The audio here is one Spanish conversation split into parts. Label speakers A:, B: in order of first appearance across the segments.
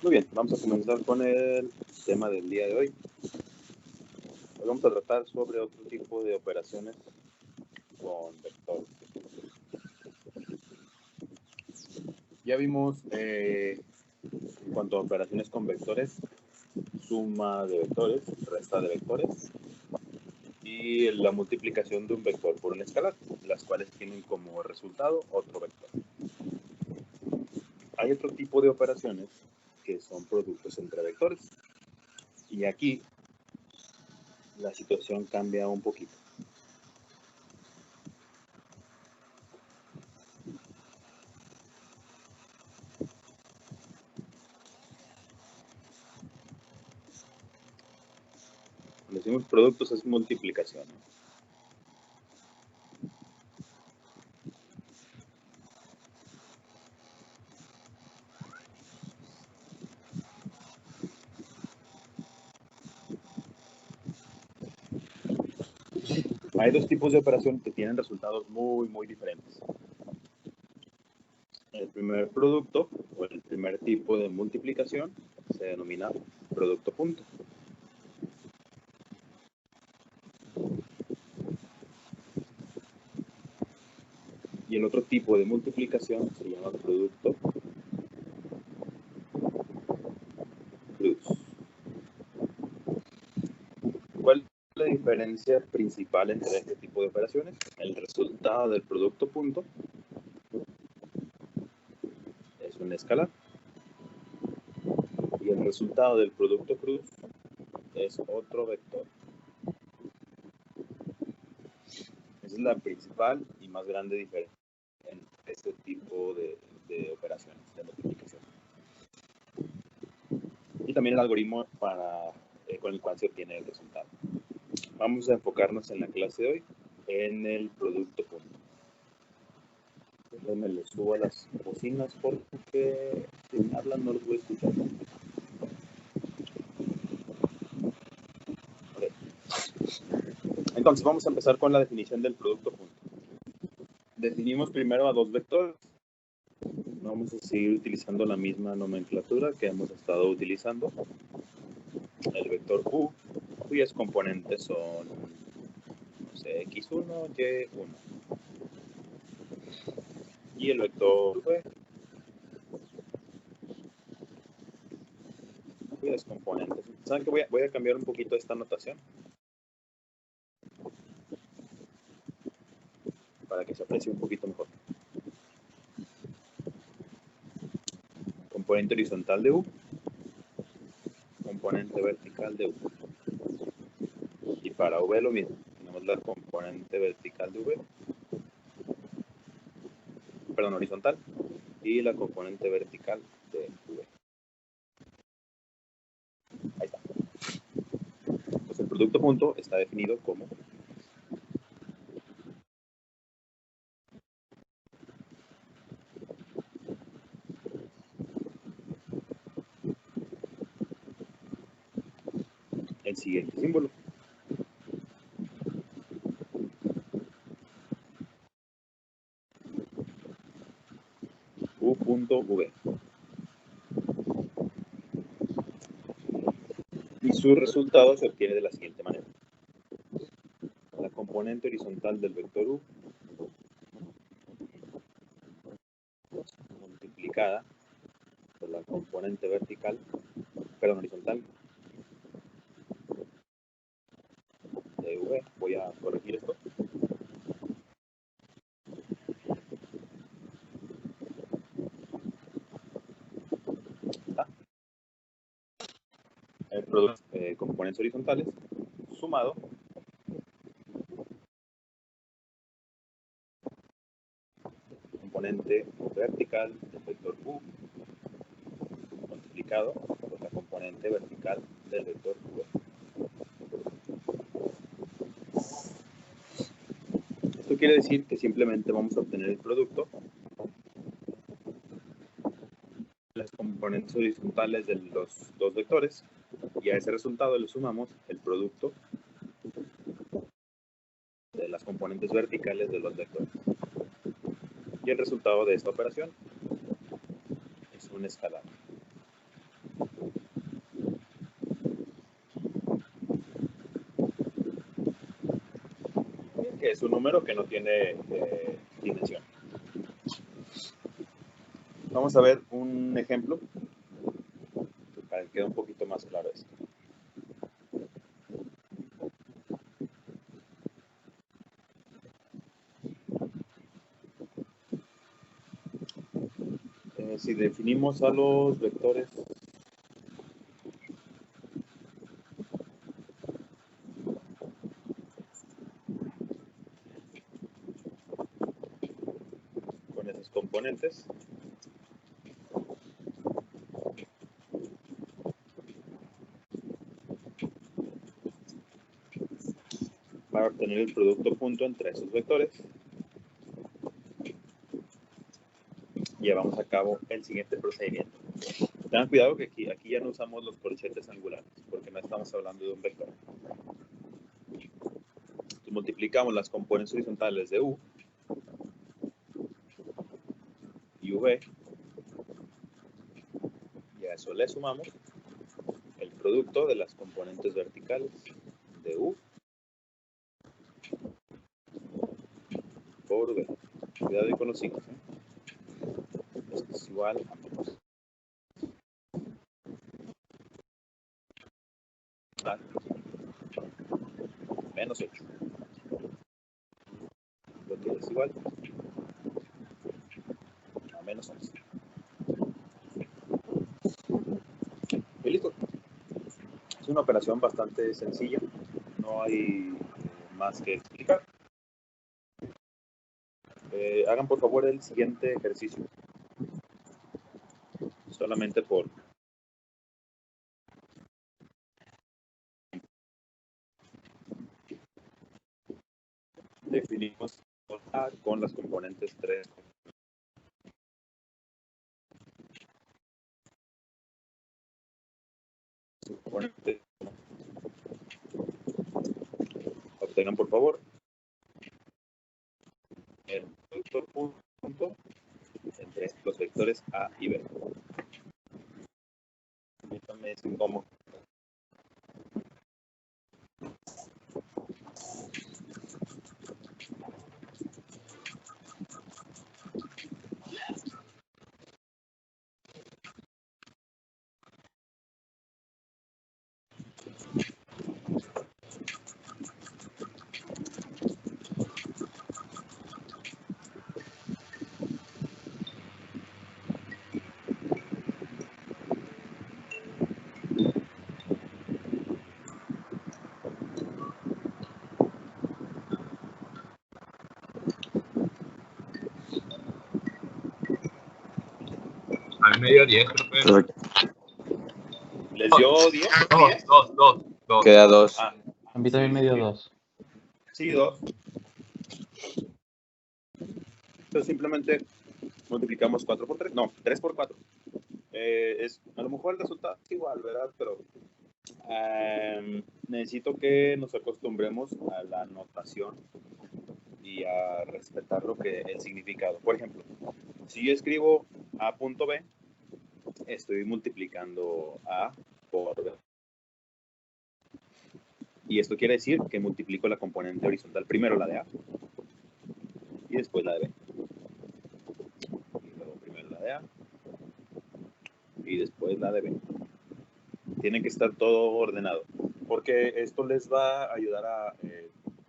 A: Muy bien, vamos a comenzar con el tema del día de hoy. Hoy vamos a tratar sobre otro tipo de operaciones con vectores. Ya vimos en cuanto a operaciones con vectores, suma de vectores, resta de vectores y la multiplicación de un vector por un escalar, las cuales tienen como resultado otro vector. Hay otro tipo de operaciones que son productos entre vectores y aquí la situación cambia un poquito. Cuando decimos productos es multiplicación. Hay dos tipos de operación que tienen resultados muy diferentes. El primer producto o el primer tipo de multiplicación se denomina producto punto. Y el otro tipo de multiplicación se llama producto cruz. ¿Cuál es la diferencia principal entre este tipo de operaciones? El resultado del producto punto es un escalar y el resultado del producto cruz es otro vector. Esa es la principal y más grande diferencia en este tipo de operaciones de multiplicación. Y también el algoritmo con el cual se obtiene el resultado. Vamos a enfocarnos en la clase de hoy en el producto punto. Déjenme le subo a las bocinas porque si me hablan no los voy a escuchar. Okay. Entonces vamos a empezar con la definición del producto punto. Definimos primero a dos vectores. Vamos a seguir utilizando la misma nomenclatura que hemos estado utilizando. El vector U, cuyas componentes son, no sé, X1, Y1. Y el vector V, cuyas componentes. ¿Saben que voy a cambiar un poquito esta notación? Para que se aprecie un poquito mejor. Componente horizontal de U, componente vertical de U. Y para V lo mismo, tenemos la componente vertical de V, perdón, horizontal, y la componente vertical de V. Ahí está. Entonces el producto punto está definido como el siguiente símbolo. U.V. Y su resultado se obtiene de la siguiente manera. La componente horizontal del vector U multiplicada por la componente vertical, perdón, horizontal de V. Voy a corregir esto. El producto de componentes horizontales sumado componente vertical del vector U multiplicado por la componente vertical del vector V. Esto quiere decir que simplemente vamos a obtener el producto de las componentes horizontales de los dos vectores y a ese resultado le sumamos el producto de las componentes verticales de los vectores. Y el resultado de esta operación es un escalar. es un número que no tiene dimensión. Vamos a ver un ejemplo para que quede un poquito más claro esto. Si definimos a los vectores con esos componentes, para obtener el producto punto entre esos vectores, llevamos a cabo el siguiente procedimiento. Tengan cuidado que aquí ya no usamos los corchetes angulares, porque no estamos hablando de un vector. Entonces, multiplicamos las componentes horizontales de U y V, y a eso le sumamos el producto de las componentes verticales de U por V. Cuidado ahí con los signos, Esto es igual a menos. Menos 8. Lo que es igual a menos 11. Y listo. Es una operación bastante sencilla. No hay más que explicar. Hagan por favor el siguiente ejercicio. Solamente por definimos A con las componentes 3. Obtengan por favor el producto punto entre los vectores A y B. Permítanme decir cómo.
B: A mí me dio 10, creo que.
A: ¿Les dio 10?
B: 2.
C: Queda 2.
A: Ah,
D: A mí también me dio 2.
A: sí, 2. Entonces simplemente multiplicamos 4 por 3. No, 3 por 4. A lo mejor el resultado es igual, ¿verdad? Pero necesito que nos acostumbremos a la notación y a respetar el significado. Por ejemplo, si yo escribo A punto B, estoy multiplicando A por B. Y esto quiere decir que multiplico la componente horizontal. Primero la de A y después la de B. Y luego primero la de A y después la de B. Tiene que estar todo ordenado, porque esto les va a ayudar a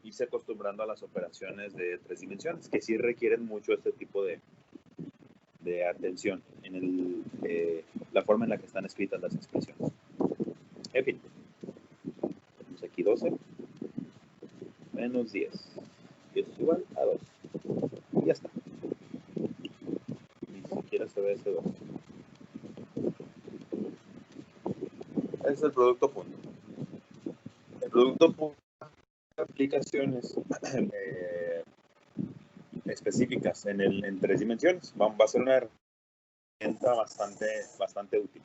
A: irse acostumbrando a las operaciones de 3 dimensiones, que sí requieren mucho este tipo de atención en la forma en la que están escritas las expresiones. En fin, tenemos aquí 12 menos 10, y esto es igual a 2. Y ya está. Ni siquiera se ve ese 2. Ese es el producto punto. El producto punto aplicaciones específicas en 3 dimensiones. Va a ser una herramienta bastante útil.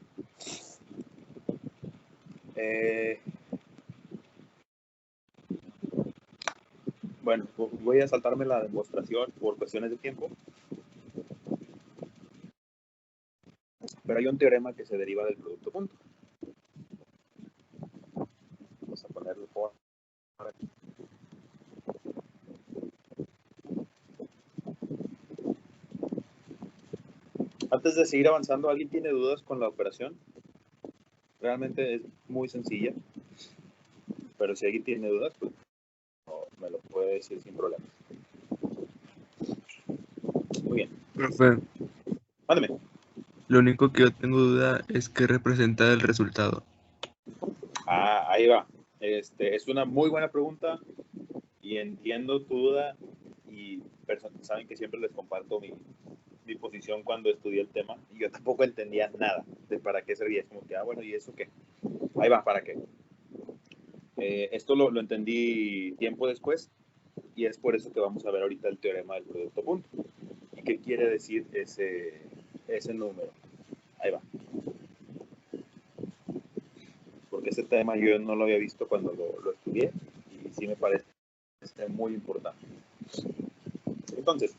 A: Bueno, voy a saltarme la demostración por cuestiones de tiempo. Pero hay un teorema que se deriva del producto punto. Vamos a ponerlo por aquí. Antes de seguir avanzando, ¿alguien tiene dudas con la operación? Realmente es muy sencilla, pero si alguien tiene dudas, pues me lo puede decir sin problema. Muy bien.
C: Profe,
A: Mándeme.
C: lo único que yo tengo duda es qué representa el resultado.
A: Ahí va. Es una muy buena pregunta y entiendo tu duda y saben que siempre les comparto mi posición cuando estudié el tema y yo tampoco entendía nada de para qué servía. Es como que, bueno, ¿y eso qué? Ahí va, ¿para qué? Esto lo entendí tiempo después y es por eso que vamos a ver ahorita el teorema del producto punto. ¿Y qué quiere decir ese número? Ahí va. Porque ese tema yo no lo había visto cuando lo estudié y sí me parece muy importante. Entonces,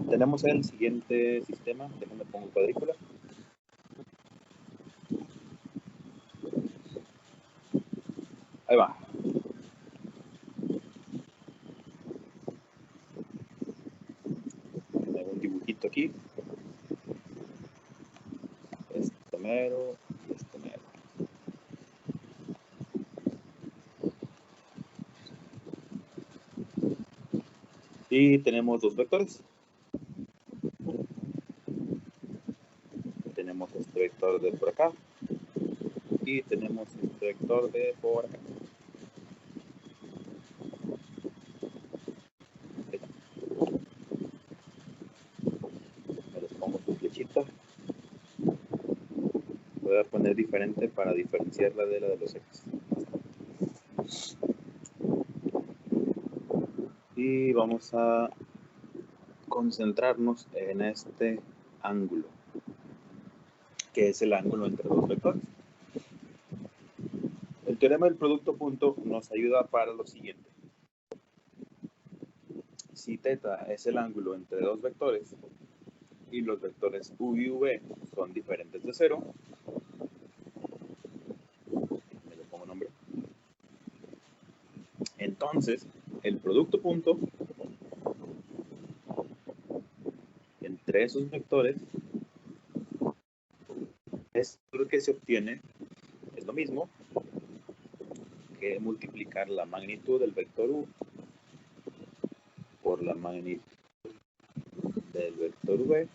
A: tenemos el siguiente sistema. Déjenme pongo cuadrícula. Ahí va. Tengo un dibujito aquí. Este mero y este mero. Y tenemos dos vectores. Tenemos este vector de por acá y tenemos este vector de por acá. Me les pongo su flechita. Voy a poner diferente para diferenciarla de la de los ejes. Y vamos a concentrarnos en este ángulo, que es el ángulo entre dos vectores. El teorema del producto punto nos ayuda para lo siguiente. Si θ es el ángulo entre dos vectores y los vectores u y v son diferentes de cero, me le pongo nombre, entonces el producto punto entre esos vectores es lo que se obtiene, es lo mismo que multiplicar la magnitud del vector u por la magnitud del vector v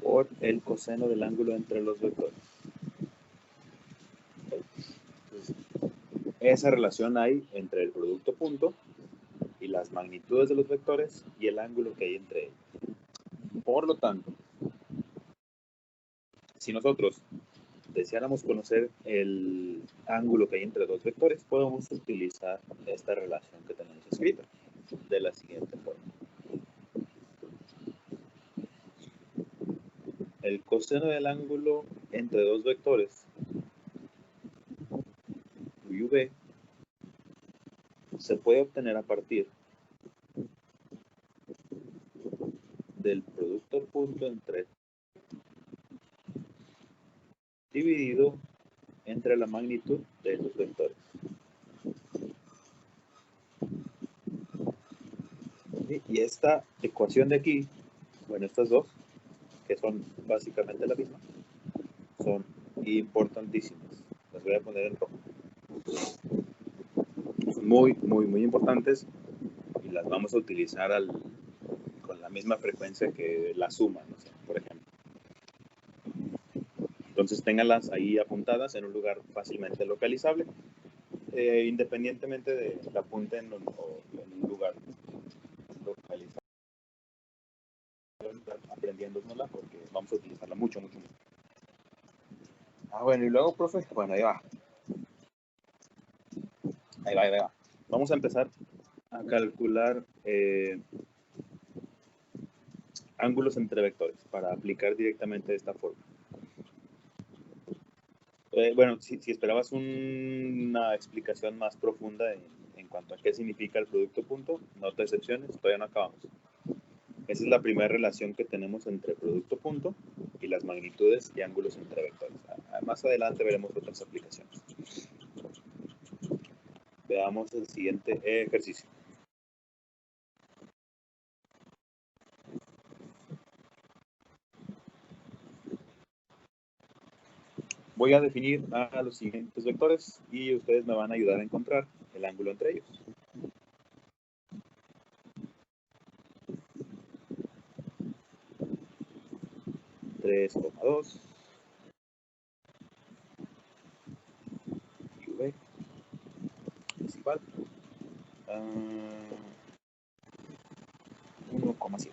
A: por el coseno del ángulo entre los vectores. Entonces, esa relación hay entre el producto punto y las magnitudes de los vectores y el ángulo que hay entre ellos. Por lo tanto, si nosotros deseáramos conocer el ángulo que hay entre dos vectores, podemos utilizar esta relación que tenemos escrita de la siguiente forma. El coseno del ángulo entre dos vectores u y v se puede obtener a partir del producto punto entre dividido entre la magnitud de los vectores. Y esta ecuación de aquí, bueno, estas dos, que son básicamente la misma, son importantísimas. Las voy a poner en rojo. Son muy, muy, muy importantes y las vamos a utilizar con la misma frecuencia que la suma, no sé, por ejemplo. Entonces, ténganlas ahí apuntadas en un lugar fácilmente localizable, independientemente de que apunten en un lugar localizable. Aprendiéndonosla porque vamos a utilizarla mucho, mucho, mucho. Bueno, y luego, profe, bueno, ahí va. Ahí va, ahí va. Vamos a empezar a calcular ángulos entre vectores para aplicar directamente de esta forma. Bueno, si esperabas una explicación más profunda en cuanto a qué significa el producto punto, no te decepciones, todavía no acabamos. Esa es la primera relación que tenemos entre producto punto y las magnitudes y ángulos entre vectores. Más adelante veremos otras aplicaciones. Veamos el siguiente ejercicio. Voy a definir a los siguientes vectores y ustedes me van a ayudar a encontrar el ángulo entre ellos. 3,2 y V es igual a 1,7.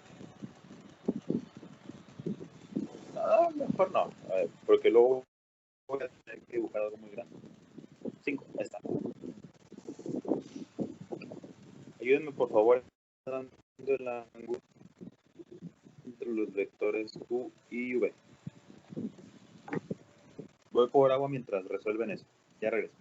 A: Mejor no, a ver, porque luego voy a tener que dibujar algo muy grande. 5, ahí está. Ayúdenme por favor dando el ángulo entre los vectores U y V. Voy por agua mientras resuelven eso. Ya regreso.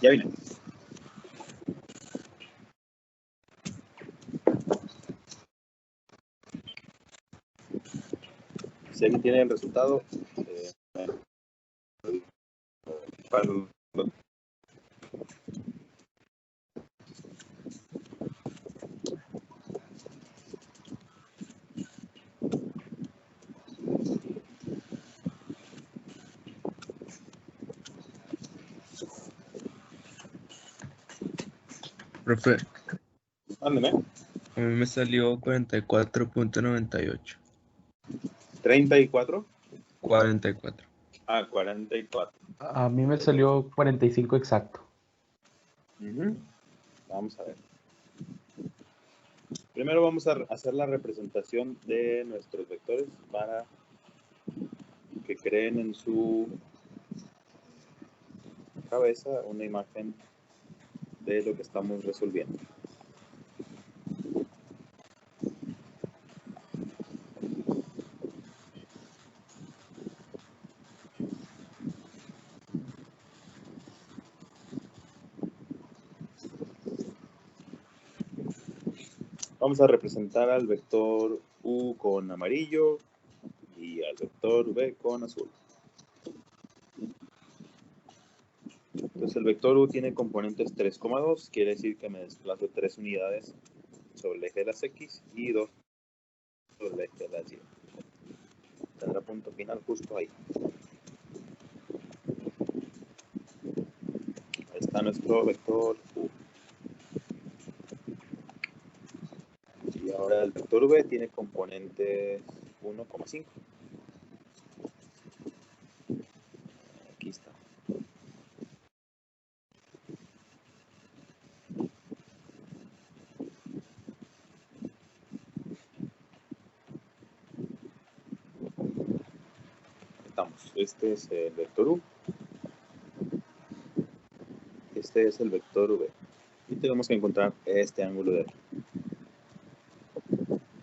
A: Ya vine. Si alguien tiene el resultado,
C: Profe,
A: ándeme.
C: a mí me salió 44.98.
A: 34.
C: 44.
A: Ah, 44.
D: A mí me salió 45 exacto.
A: Vamos a ver. Primero vamos a hacer la representación de nuestros vectores para que creen en su cabeza una imagen de lo que estamos resolviendo. Vamos a representar al vector U con amarillo y al vector V con azul. Entonces el vector U tiene componentes 3,2, quiere decir que me desplazo 3 unidades sobre el eje de las X y 2 sobre el eje de las Y. Tendrá punto final justo ahí. Ahí está nuestro vector U. Y ahora el vector V tiene componentes 1,5. Aquí está. Estamos. Este es el vector U. Este es el vector V. Y tenemos que encontrar este ángulo de aquí.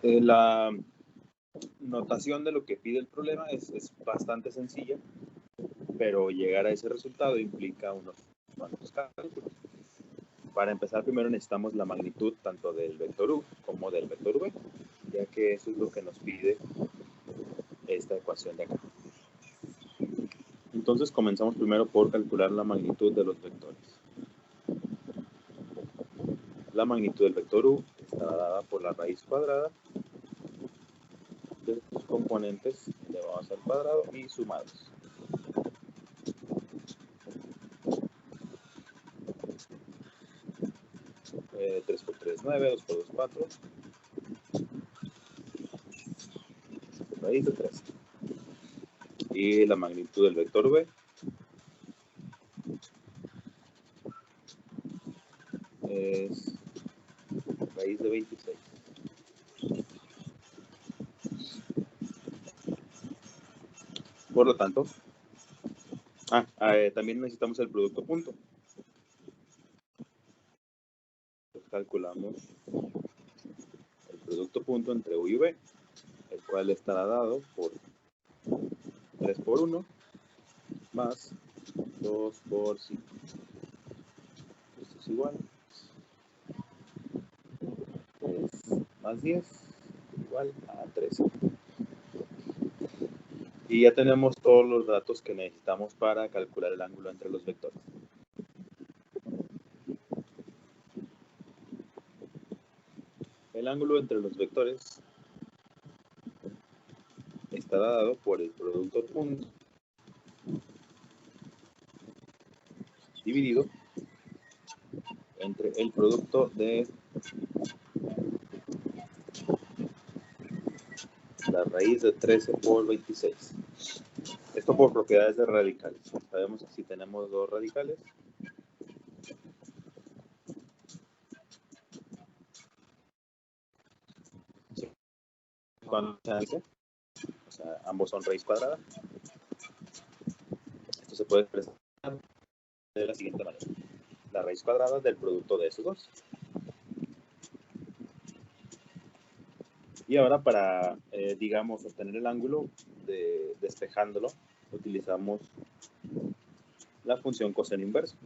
A: La notación de lo que pide el problema es bastante sencilla, pero llegar a ese resultado implica unos cuantos cálculos. Para empezar, primero necesitamos la magnitud tanto del vector u como del vector v, ya que eso es lo que nos pide esta ecuación de acá. Entonces comenzamos primero por calcular la magnitud de los vectores. La magnitud del vector u estará dada por la raíz cuadrada de sus componentes elevados al cuadrado y sumados. Eh, 3 por 3, 9, 2 por 2, 4. Raíz de 3. Y la magnitud del vector v es raíz de 26. Por lo tanto, también necesitamos el producto punto. Entonces, calculamos el producto punto entre u y v, el cual estará dado por 3 por 1 más 2 por 5. Esto es igual. Es más 10 igual a 13. Y ya tenemos todos los datos que necesitamos para calcular el ángulo entre los vectores. El ángulo entre los vectores estará dado por el producto punto dividido entre el producto de la raíz de 13 por 26. Esto por propiedades de radicales. Sabemos que si tenemos dos radicales, cuando se analice, o sea, ambos son raíz cuadrada, esto se puede expresar de la siguiente manera. La raíz cuadrada del producto de esos dos. Y ahora para, digamos, obtener el ángulo despejándolo, utilizamos la función coseno inverso.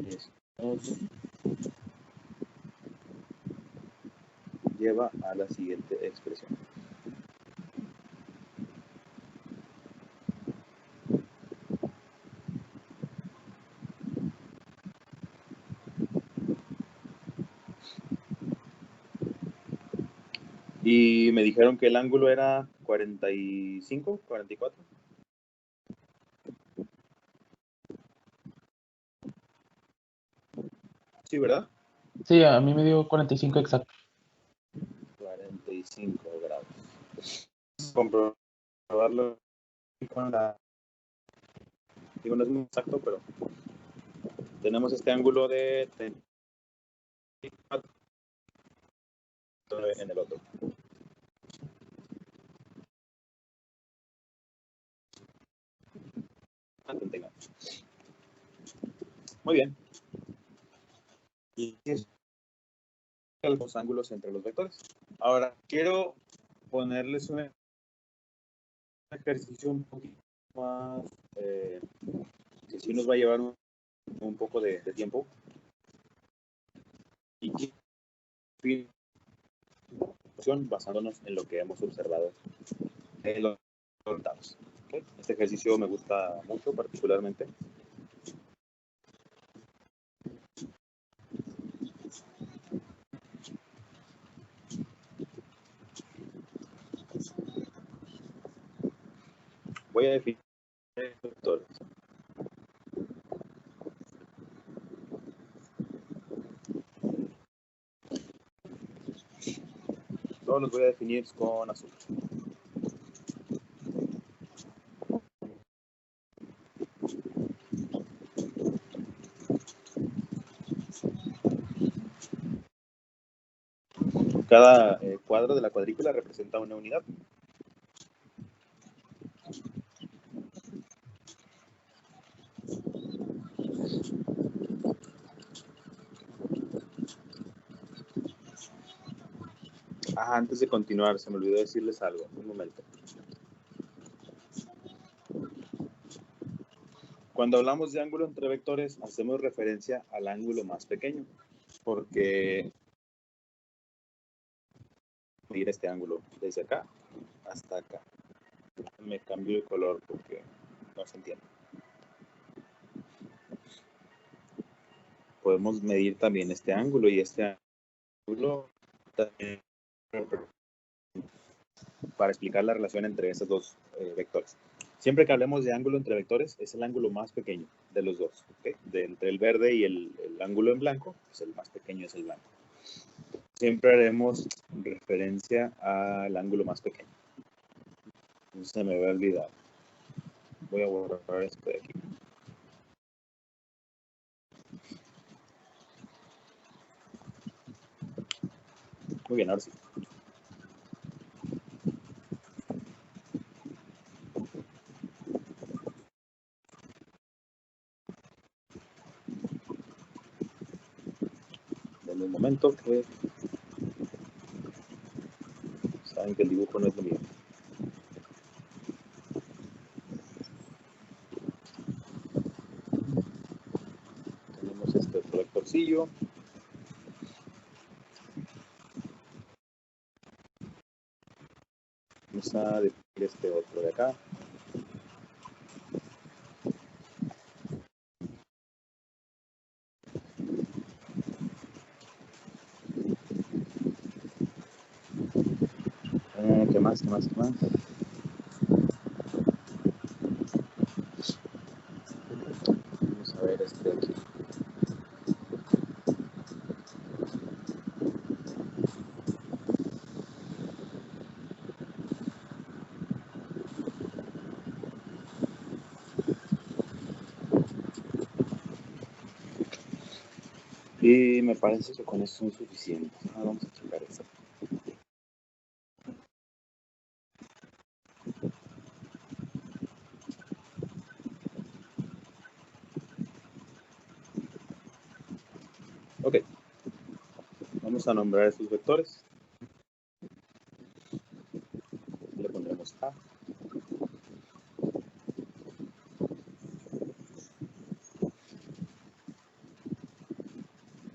A: Esto lleva a la siguiente expresión. Y me dijeron que el ángulo era 45, 44. Sí, ¿verdad?
D: Sí, a mí me dio 45 exacto.
A: 45 grados. Comprobarlo con la... Digo, no es muy exacto, pero tenemos este ángulo de 34 en el otro. Muy bien. Y los ángulos entre los vectores. Ahora, quiero ponerles un ejercicio un poquito más, que sí nos va a llevar un poco de tiempo. Y basándonos en lo que hemos observado en los resultados. ¿Okay? Este ejercicio me gusta mucho, particularmente. Voy a definir vectores. Todos los voy a definir con azul. Cada cuadro de la cuadrícula representa una unidad. Antes de continuar, se me olvidó decirles algo. Un momento. Cuando hablamos de ángulo entre vectores, hacemos referencia al ángulo más pequeño, porque medir este ángulo desde acá hasta acá. Me cambio de color porque no se entiende. Podemos medir también este ángulo y este ángulo también para explicar la relación entre esos dos vectores. Siempre que hablemos de ángulo entre vectores, es el ángulo más pequeño de los dos. ¿Okay? Entre el verde y el ángulo en blanco, pues el más pequeño es el blanco. Siempre haremos referencia al ángulo más pequeño. No se me va a olvidar. Voy a borrar esto de aquí. Muy bien, ahora sí. En un momento que saben que el dibujo no es lo mío. Tenemos este otro vectorcillo. Vamos a definir este otro de acá. ¿Qué más? Vamos a ver este de aquí. Y me parece que con eso son suficientes. Vamos a checar eso. Ok. Vamos a nombrar estos vectores. Le pondremos A.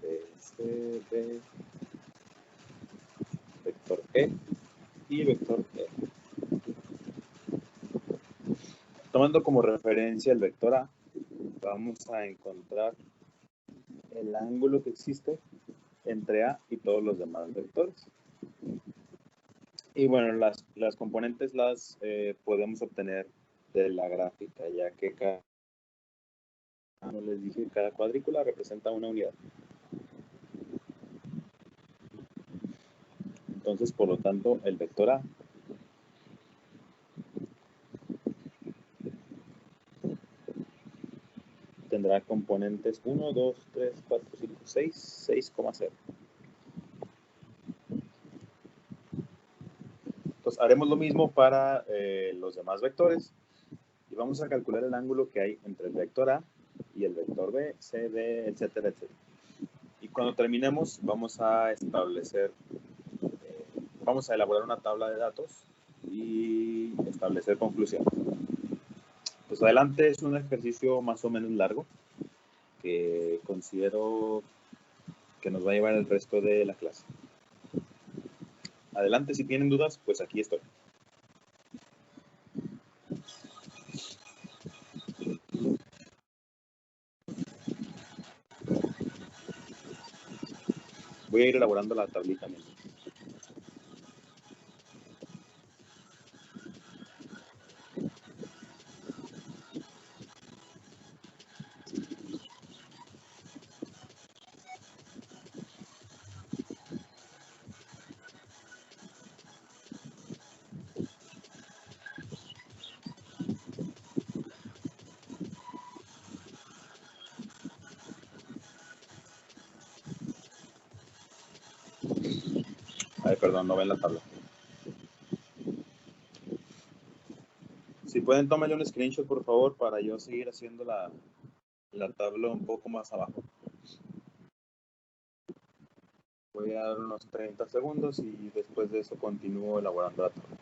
A: B, C, D. Vector E. Y vector E. Tomando como referencia el vector A, vamos a encontrar el ángulo que existe entre A y todos los demás vectores. Y bueno, las componentes las podemos obtener de la gráfica, ya que como les dije, cada cuadrícula representa una unidad. Entonces, por lo tanto, el vector A tendrá componentes 1, 2, 3, 4, 5, 6, 6,0. Entonces, haremos lo mismo para los demás vectores y vamos a calcular el ángulo que hay entre el vector A y el vector B, C, D, etcétera, etcétera. Y cuando terminemos, vamos a establecer, vamos a elaborar una tabla de datos y establecer conclusiones. Pues adelante es un ejercicio más o menos largo que considero que nos va a llevar el resto de la clase. Adelante, si tienen dudas, pues aquí estoy. Voy a ir elaborando la tablita mismo. Ay, perdón, no ven la tabla. Si pueden, tómenle un screenshot, por favor, para yo seguir haciendo la tabla un poco más abajo. Voy a dar unos 30 segundos y después de eso continúo elaborando la tabla.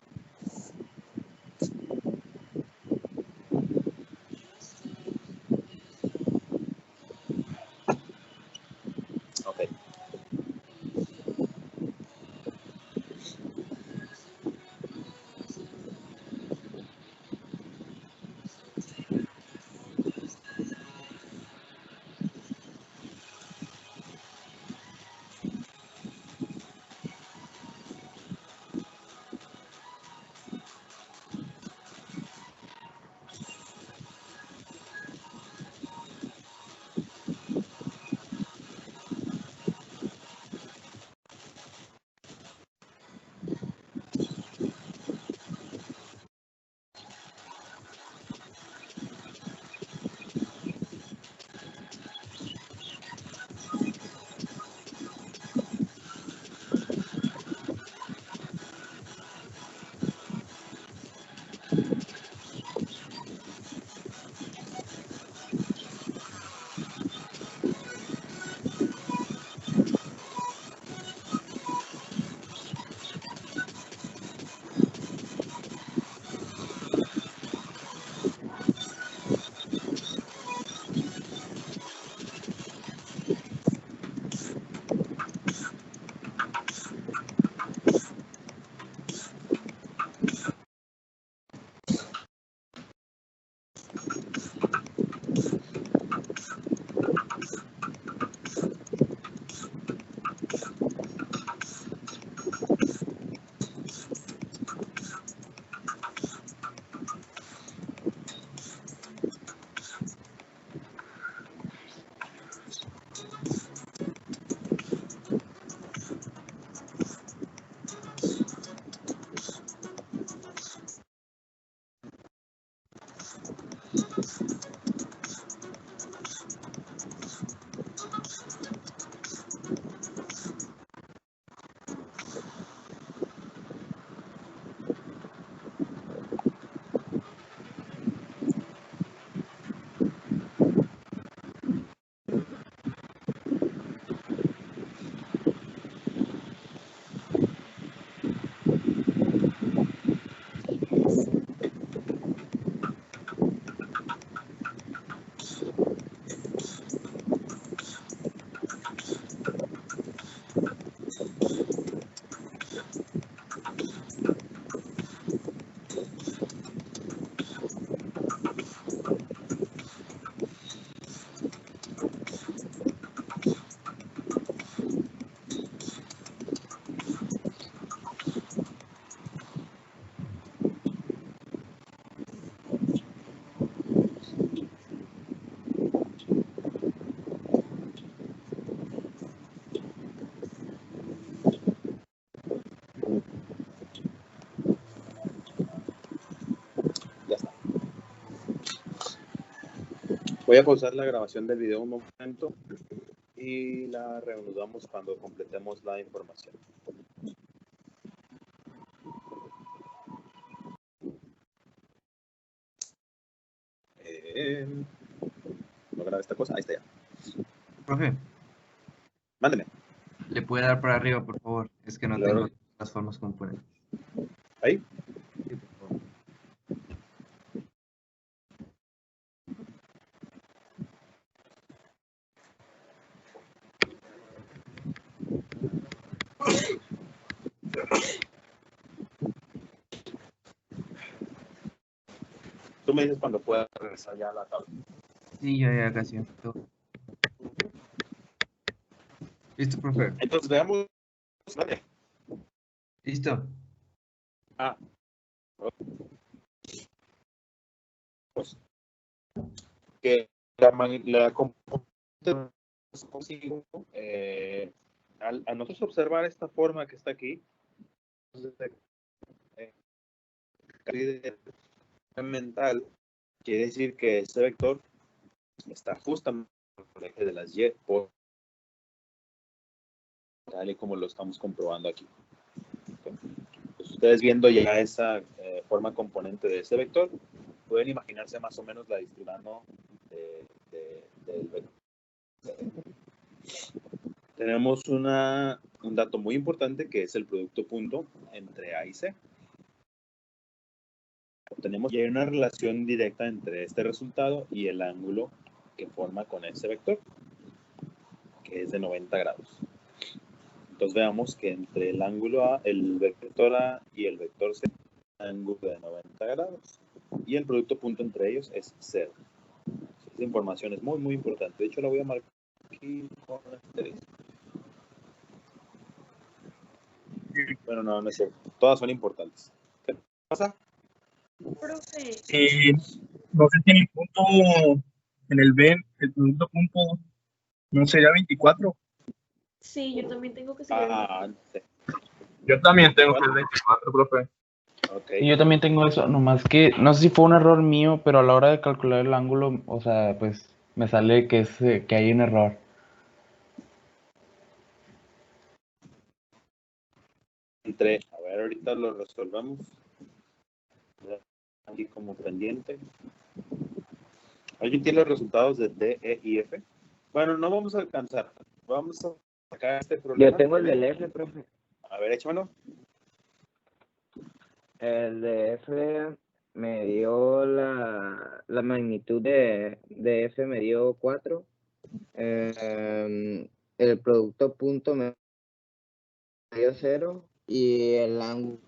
A: Voy a pausar la grabación del video un momento y la reanudamos cuando completemos la información. ¿No grabé esta cosa? Ahí está ya.
C: Profe,
A: Mándeme.
C: ¿le puede dar para arriba, por favor? Es que no
A: Claro.
C: tengo las formas componentes.
A: Ahí.
C: Sí, por favor.
A: Tú me dices cuando pueda regresar ya a la tabla.
C: Sí, ya casi empezó. Listo, profe.
A: Entonces veamos. Vale.
C: Listo.
A: Ah. Pues, que la componente consigo, al nosotros observar esta forma que está aquí, mental, quiere decir que este vector está justamente por el eje de las y, tal y como lo estamos comprobando aquí. Pues ustedes viendo ya esa forma componente de ese vector, pueden imaginarse más o menos la distribución del vector. Tenemos un dato muy importante que es el producto punto entre A y C. Obtenemos ya una relación directa entre este resultado y el ángulo que forma con ese vector, que es de 90 grados. Entonces veamos que entre el ángulo A, el vector A y el vector C, un ángulo de 90 grados. Y el producto punto entre ellos es 0. Esa información es muy, muy importante. De hecho, la voy a marcar aquí con asterisco. Bueno, no es cierto. Todas son importantes. ¿Qué pasa?
E: Profe. No sé si en el punto, en el B, el producto punto, ¿no sería 24?
F: Sí, yo también tengo que seguir.
A: Sí.
B: Yo también tengo que el 24, profe.
A: Okay.
D: Y yo también tengo eso, nomás que no sé si fue un error mío, pero a la hora de calcular el ángulo, o sea, pues me sale que hay un error.
A: A ver, ahorita lo resolvamos. Aquí como pendiente. ¿Alguien tiene los resultados de D, E y F? Bueno, no vamos a alcanzar. Vamos a sacar este problema.
G: Yo tengo el del F, profe.
A: A ver, échamelo.
G: El de F me dio la magnitud de F me dio 4. El producto punto me dio 0 y el ángulo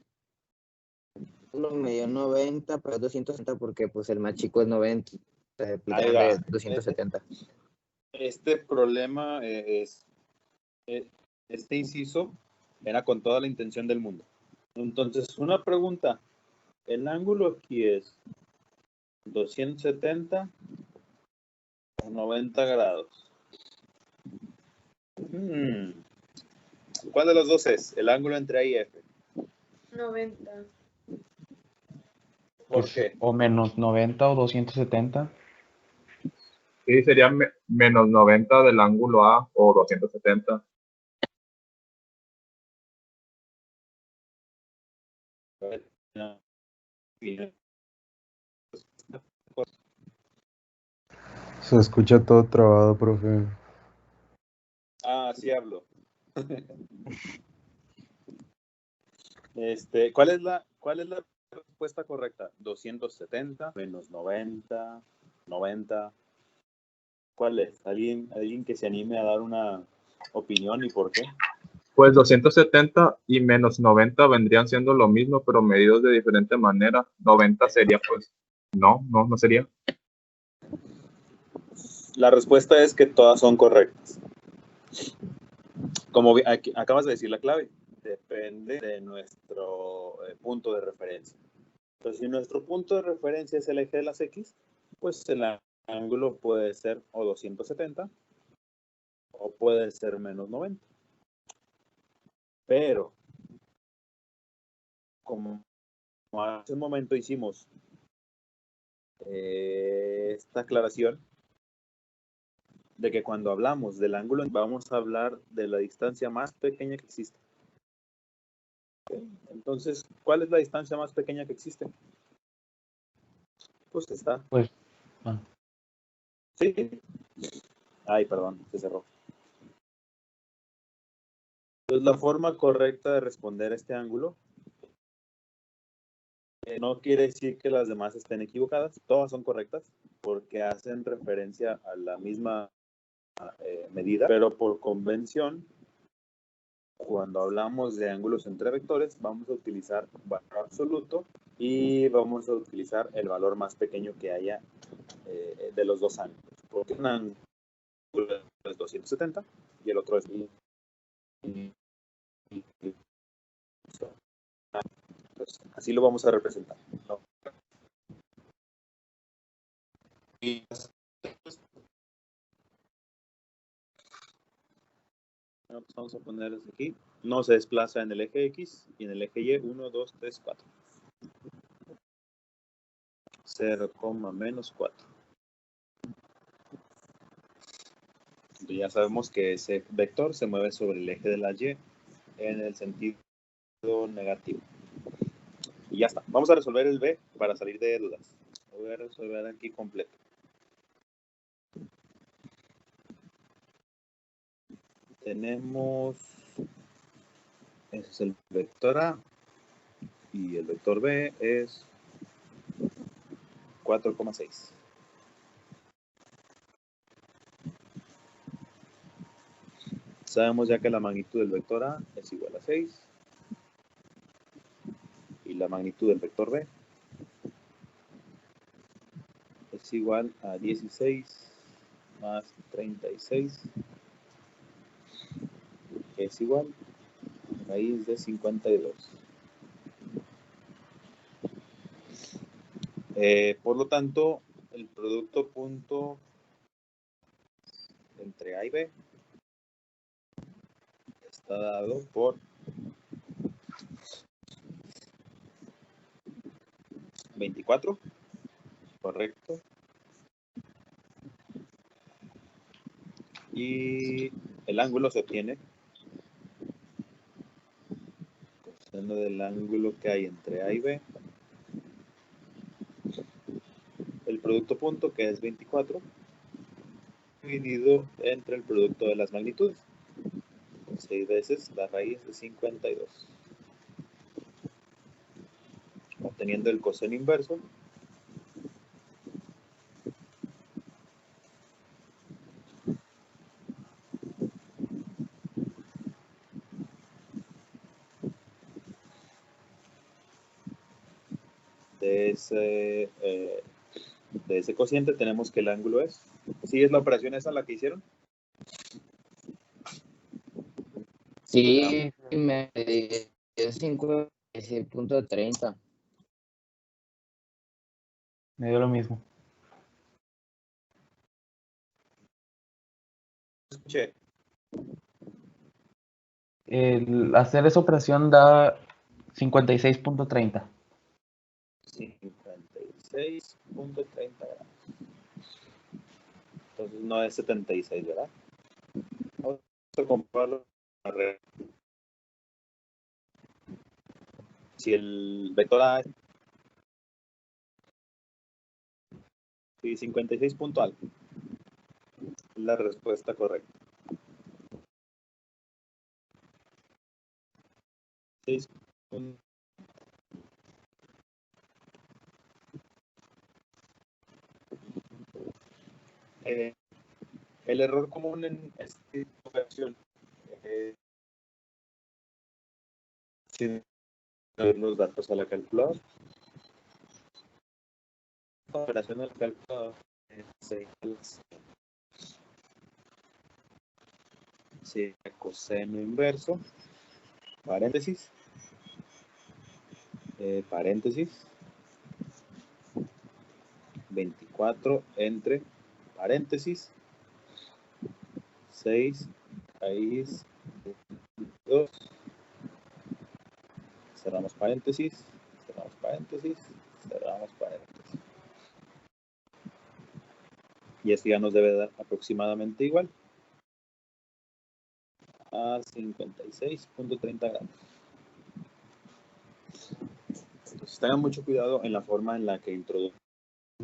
G: me dio 90, pero es 260 porque pues el más chico es 90, el
A: Ahí
G: grande
A: va.
G: es 270.
A: Este problema este inciso era con toda la intención del mundo. Entonces, una pregunta. El ángulo aquí es 270 o 90 grados. ¿Cuál de los dos es? El ángulo entre A y F.
F: 90.
A: ¿Por
D: Pues,
A: qué?
D: o menos 90 o 270.
B: Sí, sería menos 90 del ángulo A o 270.
H: Se escucha todo trabado, profe.
A: Ah, sí hablo. ¿Cuál es la respuesta correcta? 270 menos 90, 90. ¿Cuál es? ¿Alguien que se anime a dar una opinión y por qué?
B: Pues 270 y menos 90 vendrían siendo lo mismo, pero medidos de diferente manera. 90 sería, pues, no sería.
A: La respuesta es que todas son correctas. Como acabas de decir la clave, depende de nuestro punto de referencia. Entonces, si nuestro punto de referencia es el eje de las X, pues el ángulo puede ser o 270 o puede ser menos 90. Pero, como hace un momento hicimos esta aclaración, de que cuando hablamos del ángulo vamos a hablar de la distancia más pequeña que existe. Entonces, ¿cuál es la distancia más pequeña que existe? Pues está.
D: Pues,
A: Sí. Ay, perdón, se cerró. Entonces, la forma correcta de responder a este ángulo no quiere decir que las demás estén equivocadas, todas son correctas porque hacen referencia a la misma medida, pero por convención, cuando hablamos de ángulos entre vectores, vamos a utilizar valor absoluto y vamos a utilizar el valor más pequeño que haya de los dos ángulos, porque un ángulo es 270 y el otro es pues, así lo vamos a representar, ¿no? Y pues vamos a poner aquí, no se desplaza en el eje X y en el eje Y, 1, 2, 3, 4. 0, menos 4. Entonces ya sabemos que ese vector se mueve sobre el eje de la Y en el sentido negativo. Y ya está. Vamos a resolver el B para salir de dudas. Voy a resolver aquí completo. Tenemos, ese es el vector A y el vector B es 4,6. Sabemos ya que la magnitud del vector A es igual a 6 y la magnitud del vector B es igual a 16 más 36, que es igual a raíz de 52. Por lo tanto, el producto punto entre A y B está dado por 24, correcto. Y el ángulo se obtiene coseno del ángulo que hay entre A y B. El producto punto, que es 24, dividido entre el producto de las magnitudes. 6 veces la raíz de 52. Obteniendo el coseno inverso de ese cociente, tenemos que el ángulo es. ¿Sí es la operación esa la que hicieron?
G: Sí, me dio 56.30.
D: me dio lo mismo.
A: Escuché.
D: El hacer esa operación da 56.30.
A: 56.30 grados. Entonces no es 76, ¿verdad? Vamos a comprobarlo. Si el vector A es 56 puntual, la respuesta correcta. 6. El error común en esta operación sin los datos a la calculadora. La operación a la calculadora es coseno inverso, paréntesis, paréntesis, 24 entre paréntesis, 6 raíz 2, cerramos paréntesis, cerramos paréntesis, cerramos paréntesis. Y esto ya nos debe dar aproximadamente igual a 56.30 grados. Entonces tengan mucho cuidado en la forma en la que introducen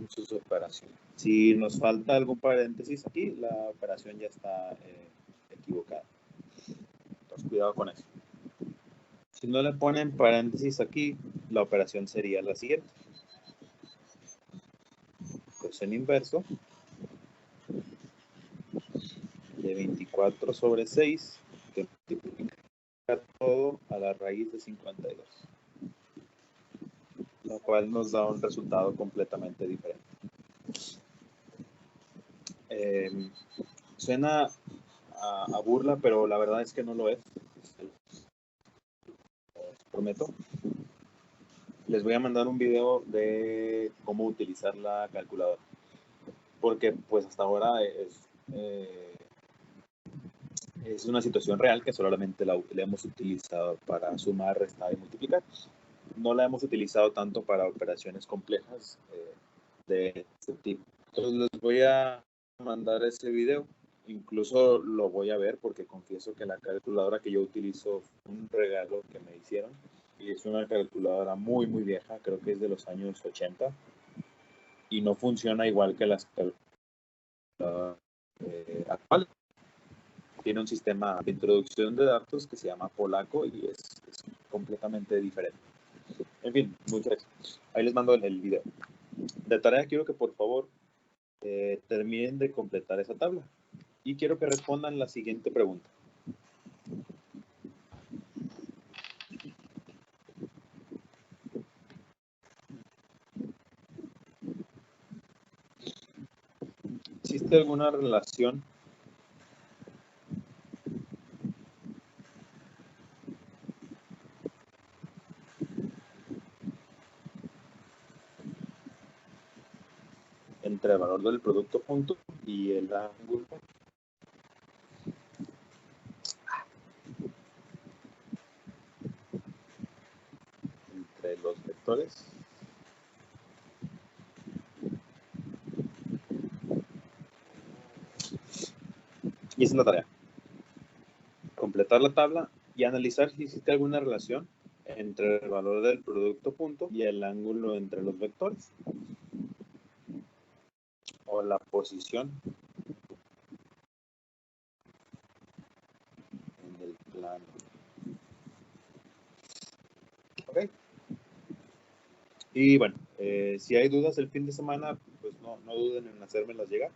A: sus operaciones. Si nos falta algún paréntesis aquí, la operación ya está equivocada. Entonces cuidado con eso. Si no le ponen paréntesis aquí, la operación sería la siguiente. Coseno inverso de 24 sobre 6, que multiplica todo a la raíz de 52. Lo cual nos da un resultado completamente diferente. Suena a burla, pero la verdad es que no lo es. Os prometo. Les voy a mandar un video de cómo utilizar la calculadora. Porque pues hasta ahora es una situación real que solamente la hemos utilizado para sumar, restar y multiplicar. No la hemos utilizado tanto para operaciones complejas de este tipo. Entonces les voy a mandar ese video. Incluso lo voy a ver porque confieso que la calculadora que yo utilizo fue un regalo que me hicieron. Y es una calculadora muy, muy vieja. Creo que es de los años 80. Y no funciona igual que las calculadoras actuales. Tiene un sistema de introducción de datos que se llama Polaco y es completamente diferente. En fin, muchas gracias. Ahí les mando el video. De tarea quiero que por favor terminen de completar esa tabla. Y quiero que respondan la siguiente pregunta. ¿Existe alguna relación entre el valor del producto punto y el ángulo entre los vectores? Y esa es la tarea. Completar la tabla y analizar si existe alguna relación entre el valor del producto punto y el ángulo entre los vectores. O la posición en el plano. Ok. Y bueno, si hay dudas el fin de semana, pues no duden en hacérmelas llegar.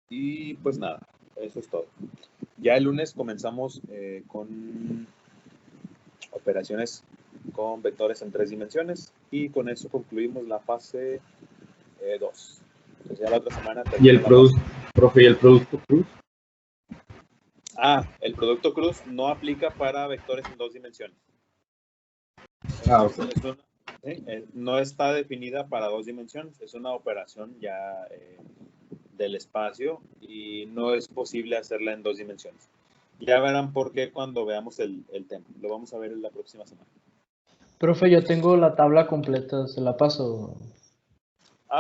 A: Y pues nada, eso es todo. Ya el lunes comenzamos con operaciones con vectores en 3 dimensiones y con eso concluimos la fase 2. Entonces ya la otra semana
B: Y el
A: la
B: producto, profe, y el producto cruz.
A: el producto cruz no aplica para vectores en 2 dimensiones.
B: Ok.
A: No está definida para 2 dimensiones, es una operación ya del espacio y no es posible hacerla en 2 dimensiones. Ya verán por qué cuando veamos el tema. Lo vamos a ver en la próxima semana.
D: Profe, yo tengo la tabla completa, se la paso.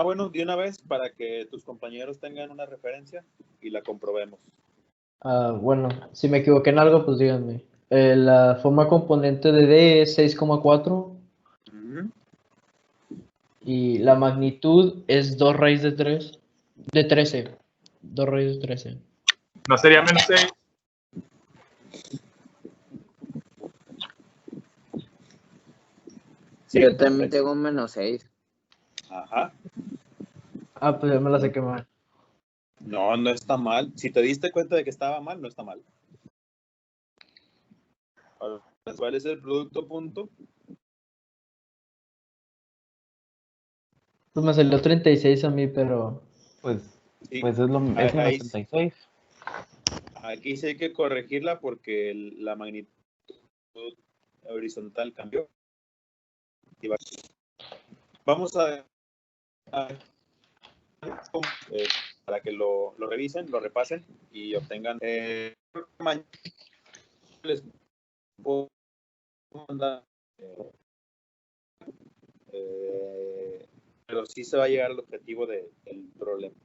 A: Bueno, de una vez para que tus compañeros tengan una referencia y la comprobemos.
D: Bueno, si me equivoqué en algo, pues díganme. La forma componente de D es 6,4 y la magnitud es 2 raíz de 3, de 13. 2 raíz de 13.
B: ¿No sería menos 6?
A: Sí,
G: Yo también tengo un -6.
A: Ajá.
D: Pues ya me la sé quemar.
A: No está mal. Si te diste cuenta de que estaba mal, no está mal. ¿Cuál es el producto punto?
D: Pues me salió 36 a mí, pero pues,
A: Sí.
D: pues es menos 36.
A: Aquí sí hay que corregirla porque la magnitud horizontal cambió. Vamos a para que lo revisen, lo repasen y obtengan les puedo mandar pero sí se va a llegar al objetivo del problema.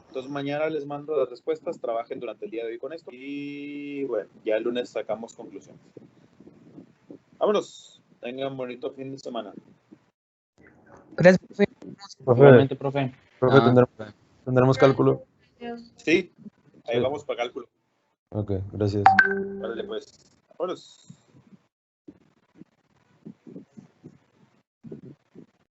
A: Entonces mañana les mando las respuestas, trabajen durante el día de hoy con esto y bueno, ya el lunes sacamos conclusiones. Vámonos, tengan un bonito fin de semana.
I: Gracias, profe.
H: Profe,
D: Igualmente, profe.
H: profe, ¿tendremos cálculo?
A: Sí, ahí
H: Sí.
A: vamos para cálculo.
H: Ok, gracias.
A: Órale pues, vámonos.